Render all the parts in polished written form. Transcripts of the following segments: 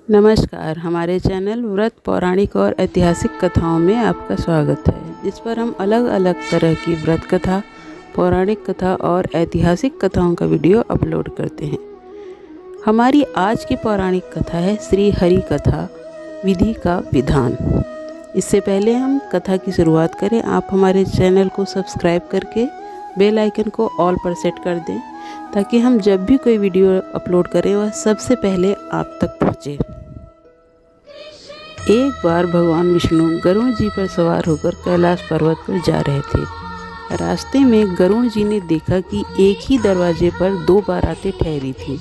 नमस्कार। हमारे चैनल व्रत पौराणिक और ऐतिहासिक कथाओं में आपका स्वागत है, जिस पर हम अलग अलग तरह की व्रत कथा, पौराणिक कथा और ऐतिहासिक कथाओं का वीडियो अपलोड करते हैं। हमारी आज की पौराणिक कथा है श्री हरि कथा विधि का विधान। इससे पहले हम कथा की शुरुआत करें, आप हमारे चैनल को सब्सक्राइब करके बेल आइकन को ऑल पर सेट कर दें, ताकि हम जब भी कोई वीडियो अपलोड करें वह सबसे पहले आप तक पहुँचे। एक बार भगवान विष्णु गरुड़ जी पर सवार होकर कैलाश पर्वत पर जा रहे थे। रास्ते में गरुड़ जी ने देखा कि एक ही दरवाजे पर 2 बारातें ठहरी थी।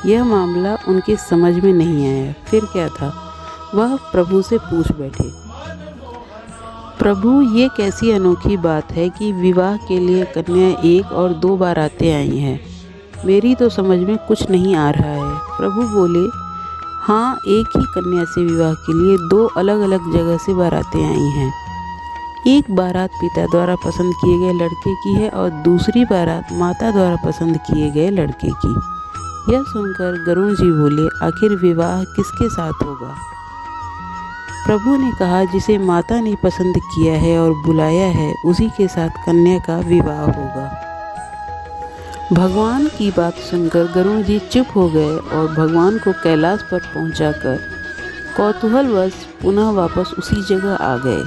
यह मामला उनके समझ में नहीं आया। फिर क्या था, वह प्रभु से पूछ बैठे, प्रभु ये कैसी अनोखी बात है कि विवाह के लिए कन्या 1 और 2 बारातें आई हैं। मेरी तो समझ में कुछ नहीं आ रहा है। प्रभु बोले, हाँ, एक ही कन्या से विवाह के लिए 2 अलग अलग जगह से बारातें आई हैं। एक बारात पिता द्वारा पसंद किए गए लड़के की है और दूसरी बारात माता द्वारा पसंद किए गए लड़के की। यह सुनकर गरुड़ जी बोले, आखिर विवाह किसके साथ होगा? प्रभु ने कहा, जिसे माता ने पसंद किया है और बुलाया है उसी के साथ कन्या का विवाह होगा। भगवान की बात सुनकर गरुड़ जी चुप हो गए और भगवान को कैलाश पर पहुंचाकर कौतूहलवश पुनः वापस उसी जगह आ गए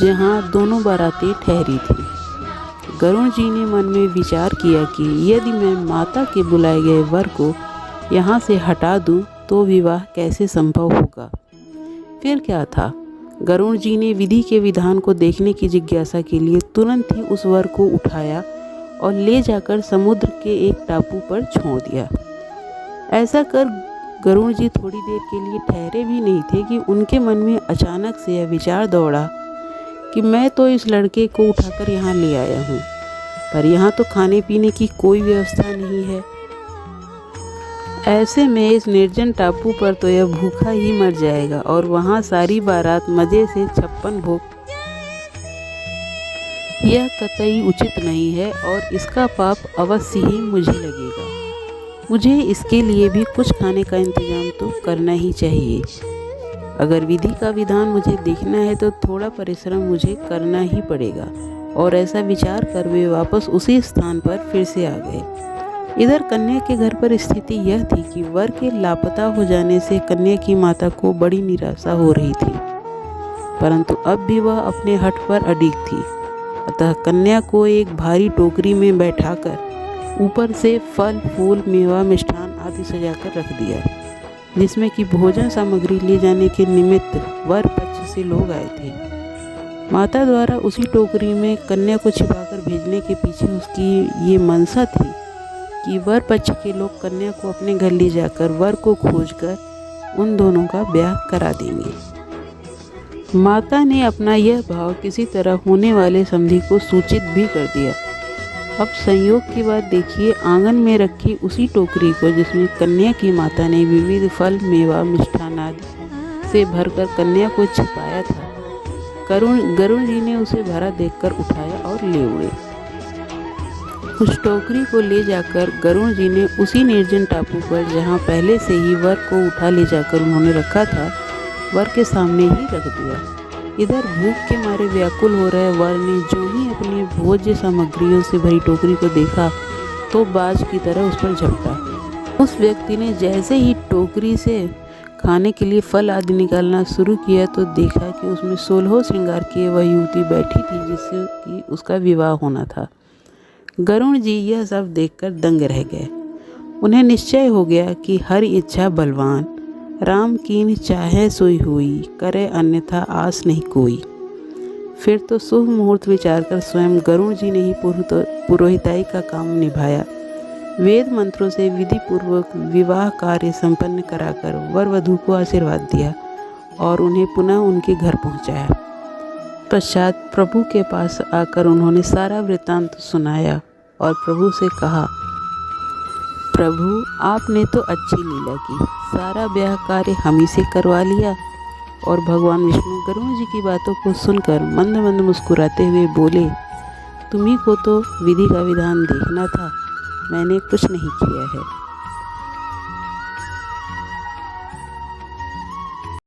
जहां दोनों बारातें ठहरी थी। गरुड़ जी ने मन में विचार किया कि यदि मैं माता के बुलाए गए वर को यहाँ से हटा दूं तो विवाह कैसे संभव होगा। फिर क्या था, गरुड़ जी ने विधि के विधान को देखने की जिज्ञासा के लिए तुरंत ही उस वर को उठाया और ले जाकर समुद्र के एक टापू पर छोड़ दिया। ऐसा कर गरुड़ जी थोड़ी देर के लिए ठहरे भी नहीं थे कि उनके मन में अचानक से यह विचार दौड़ा कि मैं तो इस लड़के को उठाकर यहाँ ले आया हूँ, पर यहाँ तो खाने पीने की कोई व्यवस्था नहीं है। ऐसे में इस निर्जन टापू पर तो यह भूखा ही मर जाएगा और वहाँ सारी बारात मज़े से 56 भोग। यह कतई उचित नहीं है और इसका पाप अवश्य ही मुझे लगेगा। मुझे इसके लिए भी कुछ खाने का इंतजाम तो करना ही चाहिए। अगर विधि का विधान मुझे देखना है तो थोड़ा परिश्रम मुझे करना ही पड़ेगा। और ऐसा विचार कर वे वापस उसी स्थान पर फिर से आ गए। इधर कन्या के घर पर स्थिति यह थी कि वर के लापता हो जाने से कन्या की माता को बड़ी निराशा हो रही थी, परंतु अब भी वह अपने हठ पर अडिग थी। अतः कन्या को एक भारी टोकरी में बैठाकर ऊपर से फल फूल मेवा मिष्ठान आदि सजाकर रख दिया, जिसमें कि भोजन सामग्री ले जाने के निमित्त वर पक्ष से लोग आए थे। माता द्वारा उसी टोकरी में कन्या को छिपाकर भेजने के पीछे उसकी ये मनसा थी कि वर पक्ष के लोग कन्या को अपने घर ले जाकर वर को खोजकर उन दोनों का ब्याह करा देंगे। माता ने अपना यह भाव किसी तरह होने वाले समधी को सूचित भी कर दिया। अब संयोग की बात देखिए, आंगन में रखी उसी टोकरी को जिसमें कन्या की माता ने विविध फल मेवा मिष्ठान आदि से भरकर कन्या को छिपाया था, गरुड़ जी ने उसे भरा देखकर उठाया और ले उड़े। उस टोकरी को ले जाकर गरुड़ जी ने उसी निर्जन टापू पर, जहाँ पहले से ही वर को उठा ले जाकर उन्होंने रखा था, वर के सामने ही रख दिया। इधर भूख के मारे व्याकुल हो रहे वर ने जो ही अपनी भोज्य सामग्रियों से भरी टोकरी को देखा तो बाज की तरह उस पर झपटा। उस व्यक्ति ने जैसे ही टोकरी से खाने के लिए फल आदि निकालना शुरू किया तो देखा कि उसमें 16 श्रृंगार की वह युवती बैठी थी जिससे कि उसका विवाह होना था। गरुड़ जी यह सब देखकर दंग रह गए। उन्हें निश्चय हो गया कि हर इच्छा बलवान, राम कीन चाहे सोई हुई, करे अन्यथा आस नहीं कोई। फिर तो शुभ मुहूर्त विचार कर स्वयं गरुड़ जी ने ही पुरोहिताई का काम निभाया। वेद मंत्रों से विधि पूर्वक विवाह कार्य संपन्न कराकर वर वधू को आशीर्वाद दिया और उन्हें पुनः उनके घर पहुंचाया। पश्चात प्रभु के पास आकर उन्होंने सारा वृत्तांत सुनाया और प्रभु से कहा, प्रभु आपने तो अच्छी लीला की, सारा ब्याह कार्य हम ही से करवा लिया। और भगवान विष्णु गरुड़ जी की बातों को सुनकर मंद मंद मुस्कुराते हुए बोले, तुम्ही को तो विधि का विधान देखना था, मैंने कुछ नहीं किया है।